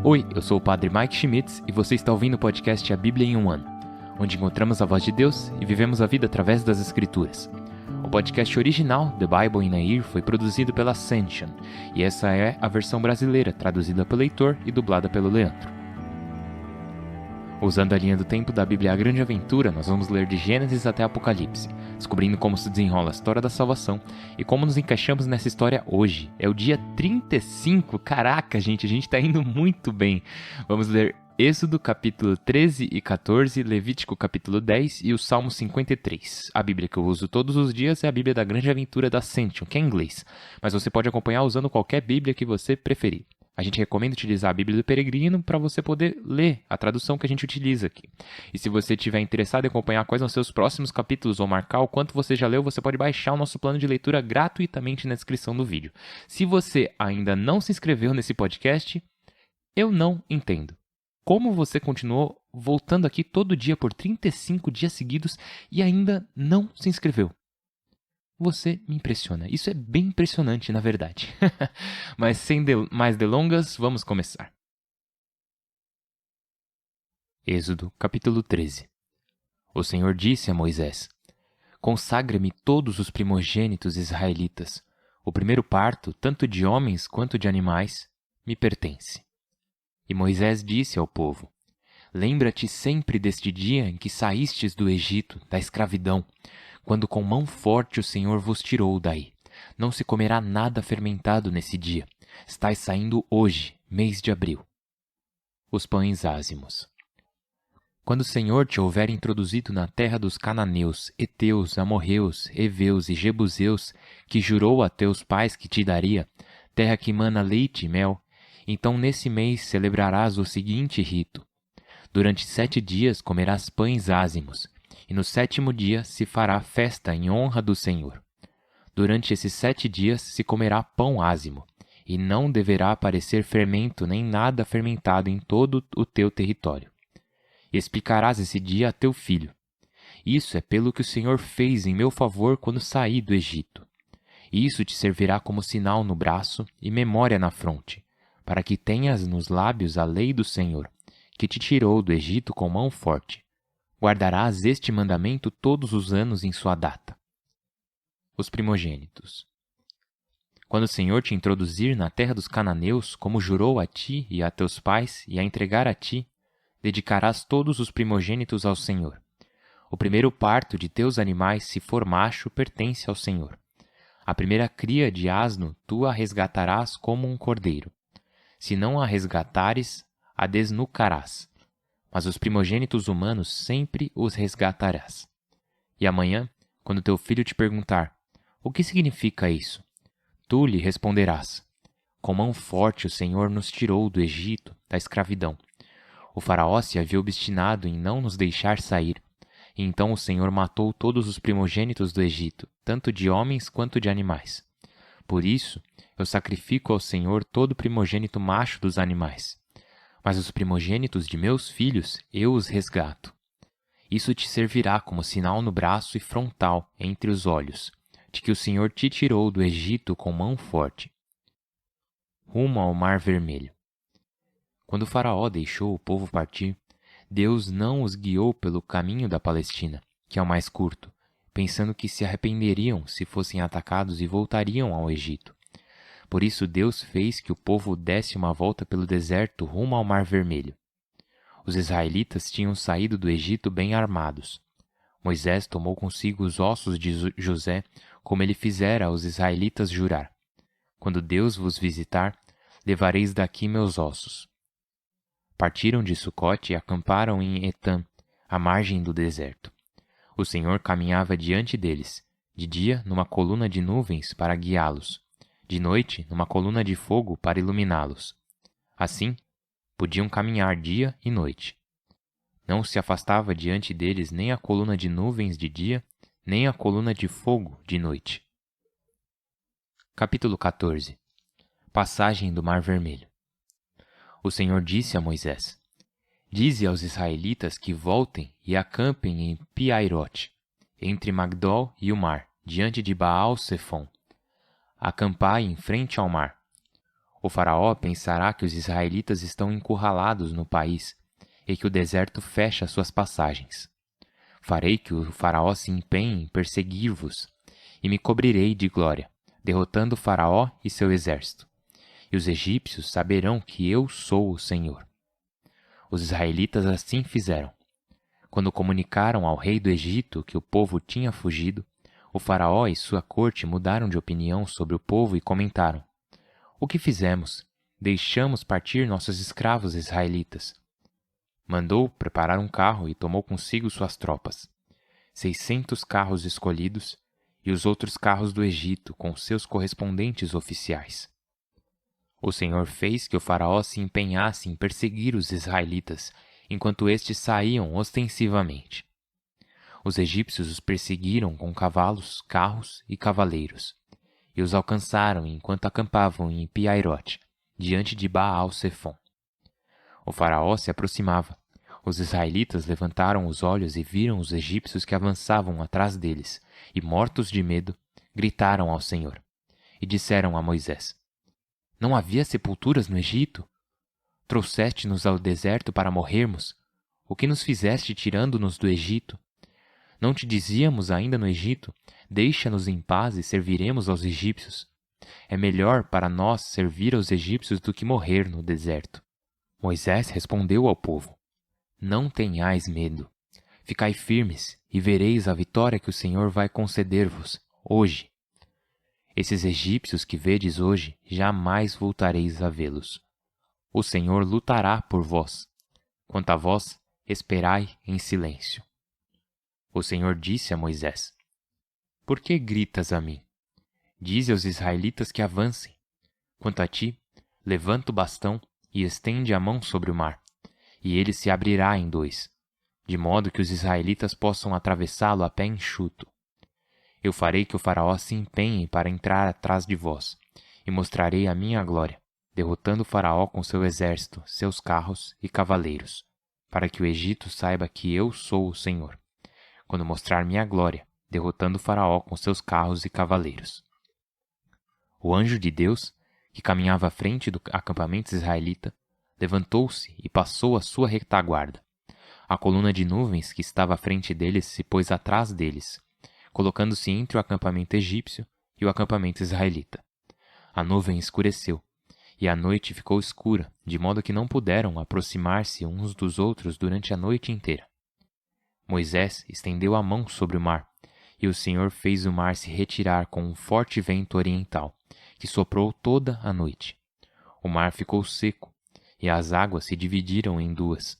Oi, eu sou o Padre Mike Schmitz e você está ouvindo o podcast A Bíblia em um Ano, onde encontramos a voz de Deus e vivemos a vida através das Escrituras. O podcast original, The Bible in a Year, foi produzido pela Ascension, e essa é a versão brasileira, traduzida pelo Heitor e dublada pelo Leandro. Usando a linha do tempo da Bíblia A Grande Aventura, nós vamos ler de Gênesis até Apocalipse, descobrindo como se desenrola a história da salvação e como nos encaixamos nessa história hoje. É o dia 35, caraca gente, a gente tá indo muito bem. Vamos ler Êxodo capítulo 13 e 14, Levítico capítulo 10 e o Salmo 53. A Bíblia que eu uso todos os dias é a Bíblia da Grande Aventura da Ascension, que é em inglês, mas você pode acompanhar usando qualquer Bíblia que você preferir. A gente recomenda utilizar a Bíblia do Peregrino para você poder ler a tradução que a gente utiliza aqui. E se você estiver interessado em acompanhar quais são os seus próximos capítulos ou marcar o quanto você já leu, você pode baixar o nosso plano de leitura gratuitamente na descrição do vídeo. Se você ainda não se inscreveu nesse podcast, eu não entendo. Como você continuou voltando aqui todo dia por 35 dias seguidos e ainda não se inscreveu? Você me impressiona. Isso é bem impressionante, na verdade. Mas sem mais delongas, vamos começar. Êxodo, capítulo 13. O Senhor disse a Moisés: Consagra-me todos os primogênitos israelitas. O primeiro parto, tanto de homens quanto de animais, me pertence. E Moisés disse ao povo: Lembra-te sempre deste dia em que saístes do Egito, da escravidão, quando com mão forte o Senhor vos tirou daí. Não se comerá nada fermentado nesse dia. Estais saindo hoje, mês de abril. Os pães ázimos. Quando o Senhor te houver introduzido na terra dos cananeus, heteus, amorreus, heveus e jebuseus, que jurou a teus pais que te daria, terra que mana leite e mel, então nesse mês celebrarás o seguinte rito. Durante 7 dias comerás pães ázimos, e no 7º dia se fará festa em honra do Senhor. Durante esses 7 dias se comerá pão ázimo, e não deverá aparecer fermento nem nada fermentado em todo o teu território. E explicarás esse dia a teu filho. Isso é pelo que o Senhor fez em meu favor quando saí do Egito. Isso te servirá como sinal no braço e memória na fronte, para que tenhas nos lábios a lei do Senhor, que te tirou do Egito com mão forte. Guardarás este mandamento todos os anos em sua data. Os primogênitos. Quando o Senhor te introduzir na terra dos cananeus, como jurou a ti e a teus pais, e a entregar a ti, dedicarás todos os primogênitos ao Senhor. O primeiro parto de teus animais, se for macho, pertence ao Senhor. A primeira cria de asno tu a resgatarás como um cordeiro. Se não a resgatares, a desnucarás. Mas os primogênitos humanos sempre os resgatarás. E amanhã, quando teu filho te perguntar, o que significa isso? Tu lhe responderás, com mão forte o Senhor nos tirou do Egito, da escravidão. O faraó se havia obstinado em não nos deixar sair, e então o Senhor matou todos os primogênitos do Egito, tanto de homens quanto de animais. Por isso, eu sacrifico ao Senhor todo primogênito macho dos animais. Mas os primogênitos de meus filhos eu os resgato. Isso te servirá como sinal no braço e frontal, entre os olhos, de que o Senhor te tirou do Egito com mão forte. Rumo ao Mar Vermelho. Quando o faraó deixou o povo partir, Deus não os guiou pelo caminho da Palestina, que é o mais curto, pensando que se arrependeriam se fossem atacados e voltariam ao Egito. Por isso Deus fez que o povo desse uma volta pelo deserto rumo ao Mar Vermelho. Os israelitas tinham saído do Egito bem armados. Moisés tomou consigo os ossos de José, como ele fizera aos israelitas jurar. Quando Deus vos visitar, levareis daqui meus ossos. Partiram de Sucote e acamparam em Etam, à margem do deserto. O Senhor caminhava diante deles, de dia numa coluna de nuvens para guiá-los, de noite numa coluna de fogo para iluminá-los. Assim, podiam caminhar dia e noite. Não se afastava diante deles nem a coluna de nuvens de dia, nem a coluna de fogo de noite. Capítulo 14. Passagem do Mar Vermelho. O Senhor disse a Moisés: Dize aos israelitas que voltem e acampem em Pi-Hahirote, entre Magdol e o mar, diante de Baal-Sefom. Acampai em frente ao mar. O faraó pensará que os israelitas estão encurralados no país e que o deserto fecha suas passagens. Farei que o faraó se empenhe em perseguir-vos e me cobrirei de glória, derrotando o faraó e seu exército. E os egípcios saberão que eu sou o Senhor. Os israelitas assim fizeram. Quando comunicaram ao rei do Egito que o povo tinha fugido, o faraó e sua corte mudaram de opinião sobre o povo e comentaram: O que fizemos? Deixamos partir nossos escravos israelitas. Mandou preparar um carro e tomou consigo suas tropas, 600 carros escolhidos e os outros carros do Egito com seus correspondentes oficiais. O Senhor fez que o faraó se empenhasse em perseguir os israelitas, enquanto estes saíam ostensivamente. Os egípcios os perseguiram com cavalos, carros e cavaleiros, e os alcançaram enquanto acampavam em Pi-Hairote, diante de Baal-Sefom. O faraó se aproximava. Os israelitas levantaram os olhos e viram os egípcios que avançavam atrás deles, e, mortos de medo, gritaram ao Senhor. E disseram a Moisés: Não havia sepulturas no Egito? Trouxeste-nos ao deserto para morrermos? O que nos fizeste tirando-nos do Egito? Não te dizíamos ainda no Egito: Deixa-nos em paz e serviremos aos egípcios? É melhor para nós servir aos egípcios do que morrer no deserto. Moisés respondeu ao povo: Não tenhais medo. Ficai firmes e vereis a vitória que o Senhor vai conceder-vos hoje. Esses egípcios que vedes hoje, jamais voltareis a vê-los. O Senhor lutará por vós. Quanto a vós, esperai em silêncio. O Senhor disse a Moisés: Por que gritas a mim? Dize aos israelitas que avancem. Quanto a ti, levanta o bastão e estende a mão sobre o mar, e ele se abrirá em dois, de modo que os israelitas possam atravessá-lo a pé enxuto. Eu farei que o faraó se empenhe para entrar atrás de vós, e mostrarei a minha glória, derrotando o faraó com seu exército, seus carros e cavaleiros, para que o Egito saiba que eu sou o Senhor, quando mostrar minha glória, derrotando o faraó com seus carros e cavaleiros. O anjo de Deus, que caminhava à frente do acampamento israelita, levantou-se e passou à sua retaguarda. A coluna de nuvens que estava à frente deles se pôs atrás deles, colocando-se entre o acampamento egípcio e o acampamento israelita. A nuvem escureceu, e a noite ficou escura, de modo que não puderam aproximar-se uns dos outros durante a noite inteira. Moisés estendeu a mão sobre o mar, e o Senhor fez o mar se retirar com um forte vento oriental, que soprou toda a noite. O mar ficou seco, e as águas se dividiram em duas.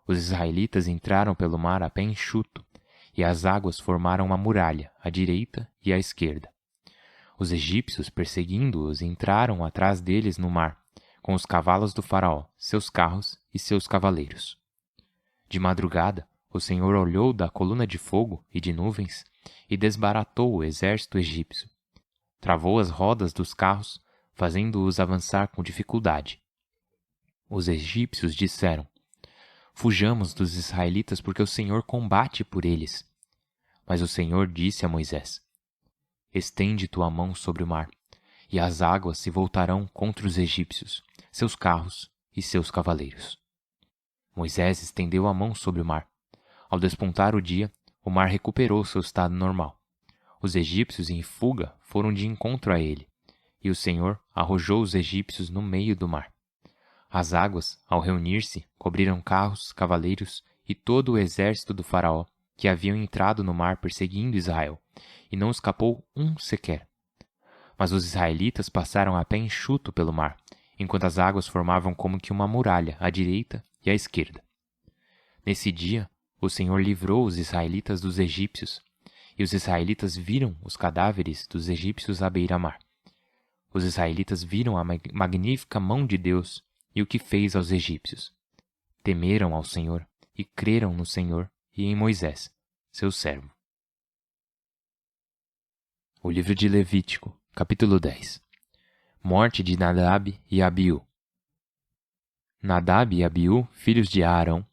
Os israelitas entraram pelo mar a pé enxuto, e as águas formaram uma muralha à direita e à esquerda. Os egípcios, perseguindo-os, entraram atrás deles no mar, com os cavalos do faraó, seus carros e seus cavaleiros. De madrugada, o Senhor olhou da coluna de fogo e de nuvens e desbaratou o exército egípcio. Travou as rodas dos carros, fazendo-os avançar com dificuldade. Os egípcios disseram: Fujamos dos israelitas porque o Senhor combate por eles. Mas o Senhor disse a Moisés: Estende tua mão sobre o mar, e as águas se voltarão contra os egípcios, seus carros e seus cavaleiros. Moisés estendeu a mão sobre o mar. Ao despontar o dia, o mar recuperou seu estado normal. Os egípcios em fuga foram de encontro a ele, e o Senhor arrojou os egípcios no meio do mar. As águas, ao reunir-se, cobriram carros, cavaleiros e todo o exército do faraó, que haviam entrado no mar perseguindo Israel, e não escapou um sequer. Mas os israelitas passaram a pé enxuto pelo mar, enquanto as águas formavam como que uma muralha à direita e à esquerda. Nesse dia, o Senhor livrou os israelitas dos egípcios, e os israelitas viram os cadáveres dos egípcios à beira-mar. Os israelitas viram a magnífica mão de Deus e o que fez aos egípcios. Temeram ao Senhor e creram no Senhor e em Moisés, seu servo. O livro de Levítico, capítulo 10. Morte de Nadab e Abiú. Nadab e Abiú, filhos de Arão,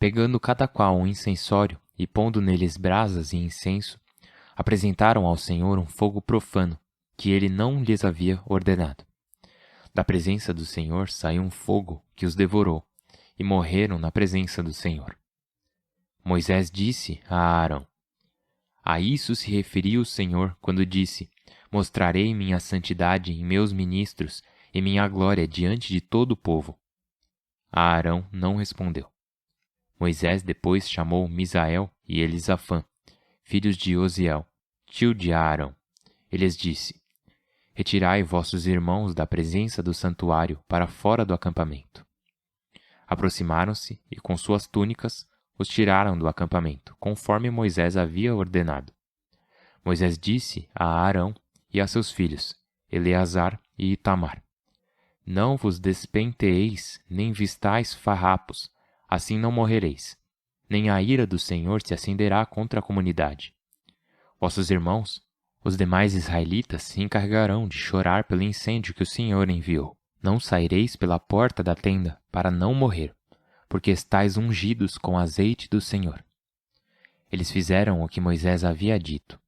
pegando cada qual um incensório e pondo neles brasas e incenso, apresentaram ao Senhor um fogo profano, que ele não lhes havia ordenado. Da presença do Senhor saiu um fogo que os devorou, e morreram na presença do Senhor. Moisés disse a Arão: A isso se referiu o Senhor quando disse: Mostrarei minha santidade em meus ministros e minha glória diante de todo o povo. Arão não respondeu. Moisés depois chamou Misael e Elisafã, filhos de Osiel, tio de Arão. Ele lhes disse: Retirai vossos irmãos da presença do santuário para fora do acampamento. Aproximaram-se e, com suas túnicas, os tiraram do acampamento, conforme Moisés havia ordenado. Moisés disse a Arão e a seus filhos, Eleazar e Itamar: Não vos despenteeis, nem vistais farrapos, assim não morrereis. Nem a ira do Senhor se acenderá contra a comunidade. Vossos irmãos, os demais israelitas, se encarregarão de chorar pelo incêndio que o Senhor enviou. Não saireis pela porta da tenda para não morrer, porque estáis ungidos com azeite do Senhor. Eles fizeram o que Moisés havia dito.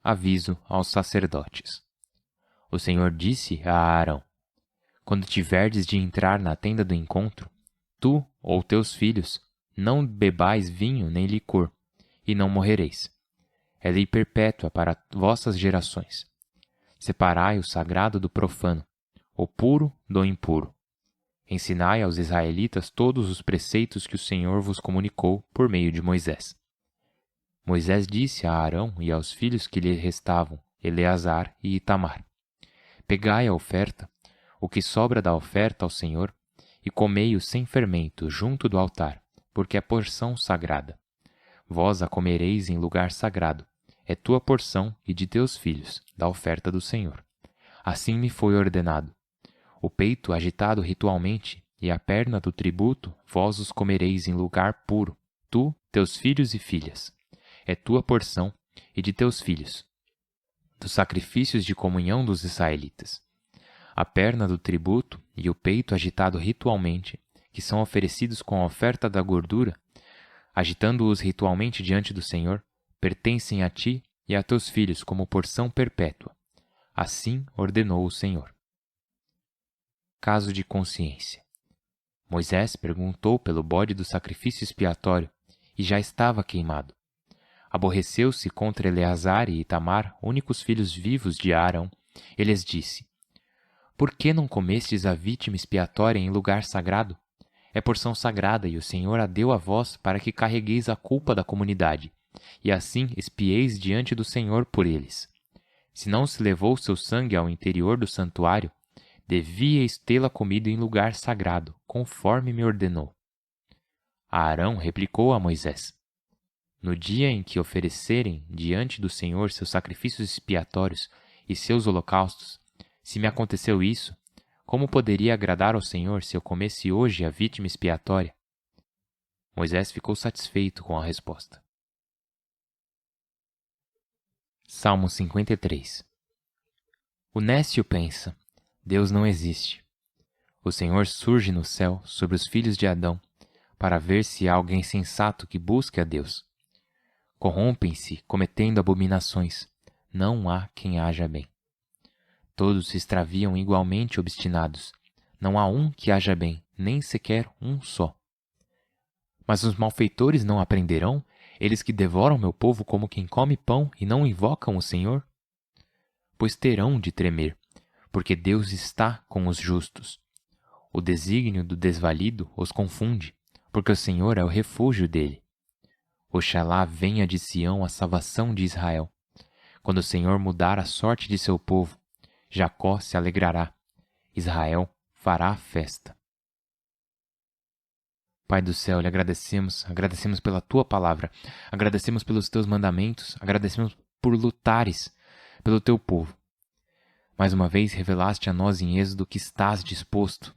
Aviso aos sacerdotes. O Senhor disse a Arão: Quando tiverdes de entrar na tenda do encontro, tu ou teus filhos não bebais vinho nem licor, e não morrereis. É lei perpétua para vossas gerações. Separai o sagrado do profano, o puro do impuro. Ensinai aos israelitas todos os preceitos que o Senhor vos comunicou por meio de Moisés. Moisés disse a Arão e aos filhos que lhe restavam, Eleazar e Itamar: Pegai a oferta, o que sobra da oferta ao Senhor, e comei-o sem fermento junto do altar, porque é porção sagrada. Vós a comereis em lugar sagrado, é tua porção e de teus filhos, da oferta do Senhor. Assim me foi ordenado. O peito agitado ritualmente e a perna do tributo, vós os comereis em lugar puro, tu, teus filhos e filhas. É tua porção e de teus filhos, dos sacrifícios de comunhão dos israelitas. A perna do tributo e o peito agitado ritualmente, que são oferecidos com a oferta da gordura, agitando-os ritualmente diante do Senhor, pertencem a ti e a teus filhos como porção perpétua. Assim ordenou o Senhor. Caso de consciência. Moisés perguntou pelo bode do sacrifício expiatório, e já estava queimado. Aborreceu-se contra Eleazar e Itamar, únicos filhos vivos de Arão, e lhes disse: Por que não comestes a vítima expiatória em lugar sagrado? É porção sagrada, e o Senhor a deu a vós para que carregueis a culpa da comunidade, e assim expieis diante do Senhor por eles. Se não se levou seu sangue ao interior do santuário, devíeis tê-la comido em lugar sagrado, conforme me ordenou. Arão replicou a Moisés: No dia em que oferecerem diante do Senhor seus sacrifícios expiatórios e seus holocaustos, se me aconteceu isso, como poderia agradar ao Senhor se eu comesse hoje a vítima expiatória? Moisés ficou satisfeito com a resposta. Salmo 53. O nécio pensa: Deus não existe. O Senhor surge no céu sobre os filhos de Adão, para ver se há alguém sensato que busque a Deus. Corrompem-se, cometendo abominações. Não há quem haja bem. Todos se extraviam igualmente obstinados. Não há um que haja bem, nem sequer um só. Mas os malfeitores não aprenderão, eles que devoram meu povo como quem come pão e não invocam o Senhor? Pois terão de tremer, porque Deus está com os justos. O desígnio do desvalido os confunde, porque o Senhor é o refúgio dele. Oxalá venha de Sião a salvação de Israel. Quando o Senhor mudar a sorte de seu povo, Jacó se alegrará, Israel fará festa. Pai do céu, lhe agradecemos pela tua palavra, agradecemos pelos teus mandamentos, agradecemos por lutares pelo teu povo. Mais uma vez revelaste a nós em Êxodo que estás disposto.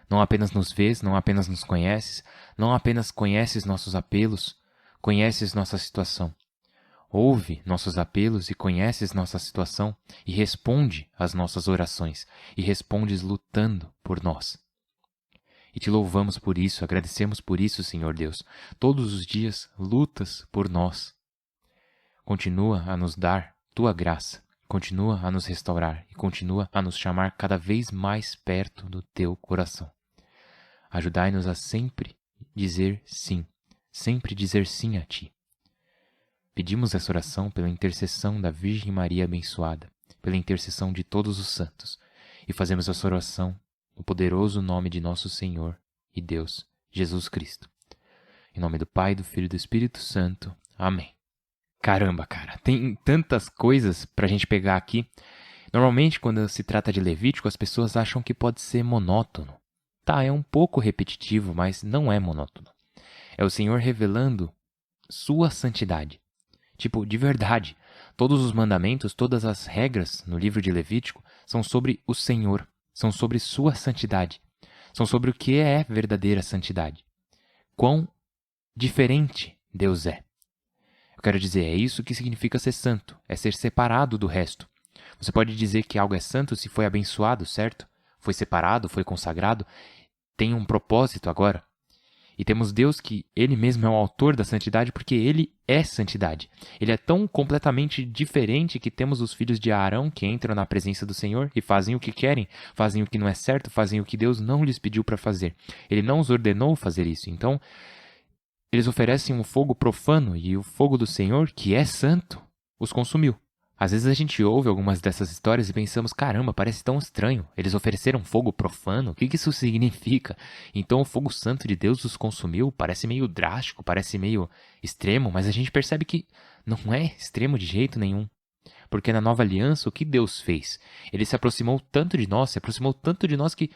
Não apenas nos vês, não apenas nos conheces, não apenas conheces nossos apelos, conheces nossa situação. Ouve nossos apelos e conheces nossa situação e responde às nossas orações e respondes lutando por nós. E te louvamos por isso, agradecemos por isso, Senhor Deus. Todos os dias lutas por nós. Continua a nos dar tua graça, continua a nos restaurar e continua a nos chamar cada vez mais perto do teu coração. Ajudai-nos a sempre dizer sim a ti. Pedimos essa oração pela intercessão da Virgem Maria abençoada, pela intercessão de todos os santos, e fazemos essa oração no poderoso nome de nosso Senhor e Deus, Jesus Cristo. Em nome do Pai, do Filho e do Espírito Santo. Amém. Caramba, cara, tem tantas coisas pra gente pegar aqui. Normalmente, quando se trata de Levítico, as pessoas acham que pode ser monótono. Tá, é um pouco repetitivo, mas não é monótono. É o Senhor revelando sua santidade. Tipo, de verdade, todos os mandamentos, todas as regras no livro de Levítico são sobre o Senhor, são sobre sua santidade, são sobre o que é verdadeira santidade. Quão diferente Deus é. Eu quero dizer, é isso que significa ser santo, é ser separado do resto. Você pode dizer que algo é santo se foi abençoado, certo? Foi separado, foi consagrado, tem um propósito agora. E temos Deus que Ele mesmo é o autor da santidade porque Ele é santidade. Ele é tão completamente diferente que temos os filhos de Arão que entram na presença do Senhor e fazem o que querem, fazem o que não é certo, fazem o que Deus não lhes pediu para fazer. Ele não os ordenou fazer isso. Então, eles oferecem um fogo profano e o fogo do Senhor, que é santo, os consumiu. Às vezes a gente ouve algumas dessas histórias e pensamos, caramba, parece tão estranho. Eles ofereceram fogo profano? O que isso significa? Então o fogo santo de Deus os consumiu? Parece meio drástico, parece meio extremo, mas a gente percebe que não é extremo de jeito nenhum. Porque na nova aliança, o que Deus fez? Ele se aproximou tanto de nós, que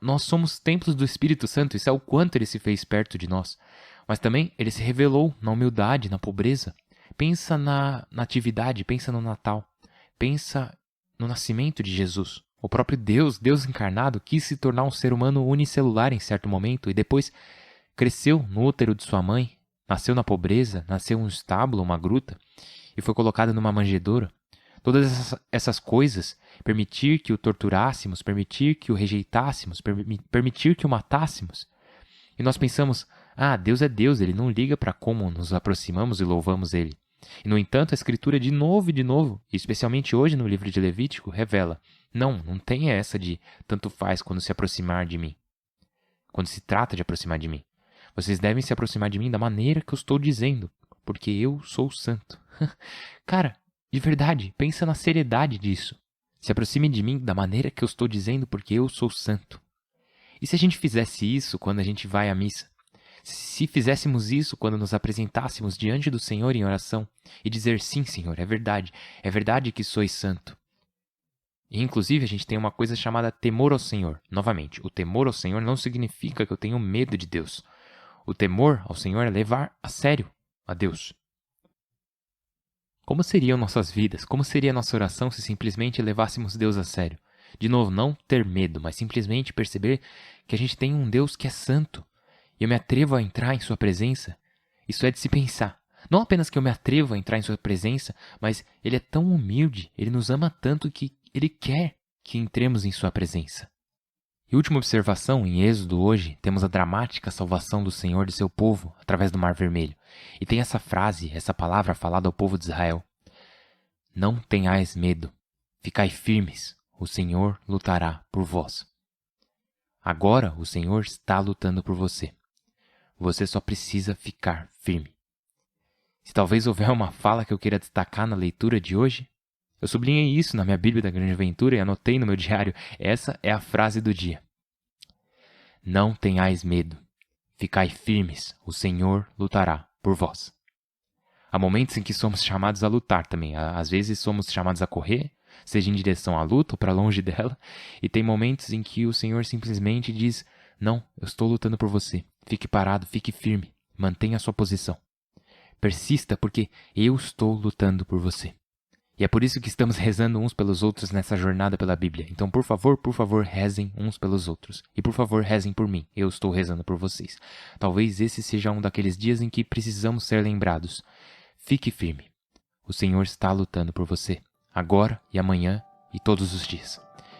nós somos templos do Espírito Santo. Isso é o quanto Ele se fez perto de nós. Mas também Ele se revelou na humildade, na pobreza. Pensa na natividade, pensa no Natal, pensa no nascimento de Jesus. O próprio Deus, Deus encarnado, quis se tornar um ser humano unicelular em certo momento e depois cresceu no útero de sua mãe, nasceu na pobreza, nasceu em um estábulo, uma gruta e foi colocado numa manjedoura. Todas essas coisas, permitir que o torturássemos, permitir que o rejeitássemos, permitir que o matássemos. E nós pensamos, Deus é Deus, Ele não liga para como nos aproximamos e louvamos Ele. E, no entanto, a Escritura de novo, e especialmente hoje no livro de Levítico, revela, não tem essa de tanto faz quando se aproximar de mim. Quando se trata de aproximar de mim. Vocês devem se aproximar de mim da maneira que eu estou dizendo, porque eu sou santo. Cara, de verdade, pensa na seriedade disso. Se aproxime de mim da maneira que eu estou dizendo, porque eu sou santo. E se a gente fizesse isso quando a gente vai à missa? Se fizéssemos isso quando nos apresentássemos diante do Senhor em oração e dizer, sim, Senhor, é verdade que sois santo. E, inclusive, a gente tem uma coisa chamada temor ao Senhor. Novamente, o temor ao Senhor não significa que eu tenho medo de Deus. O temor ao Senhor é levar a sério a Deus. Como seriam nossas vidas? Como seria a nossa oração se simplesmente levássemos Deus a sério? De novo, não ter medo, mas simplesmente perceber que a gente tem um Deus que é santo. E eu me atrevo a entrar em sua presença. Isso é de se pensar. Não apenas que eu me atrevo a entrar em sua presença, mas Ele é tão humilde, Ele nos ama tanto que Ele quer que entremos em sua presença. E última observação, em Êxodo hoje, temos a dramática salvação do Senhor de seu povo através do Mar Vermelho. E tem essa frase, essa palavra falada ao povo de Israel. Não tenhais medo, ficai firmes, o Senhor lutará por vós. Agora o Senhor está lutando por você. Você só precisa ficar firme. Se talvez houver uma fala que eu queira destacar na leitura de hoje, eu sublinhei isso na minha Bíblia da Grande Aventura e anotei no meu diário. Essa é a frase do dia. Não tenhais medo. Ficai firmes, o Senhor lutará por vós. Há momentos em que somos chamados a lutar também. Às vezes somos chamados a correr, seja em direção à luta ou para longe dela. E tem momentos em que o Senhor simplesmente diz, não, eu estou lutando por você. Fique parado, fique firme, mantenha a sua posição. Persista porque eu estou lutando por você. E é por isso que estamos rezando uns pelos outros nessa jornada pela Bíblia. Então, por favor, rezem uns pelos outros. E por favor, rezem por mim. Eu estou rezando por vocês. Talvez esse seja um daqueles dias em que precisamos ser lembrados. Fique firme. O Senhor está lutando por você. Agora e amanhã e todos os dias.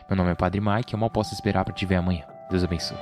Meu nome é Padre Mike e eu mal posso esperar para te ver amanhã. Deus abençoe.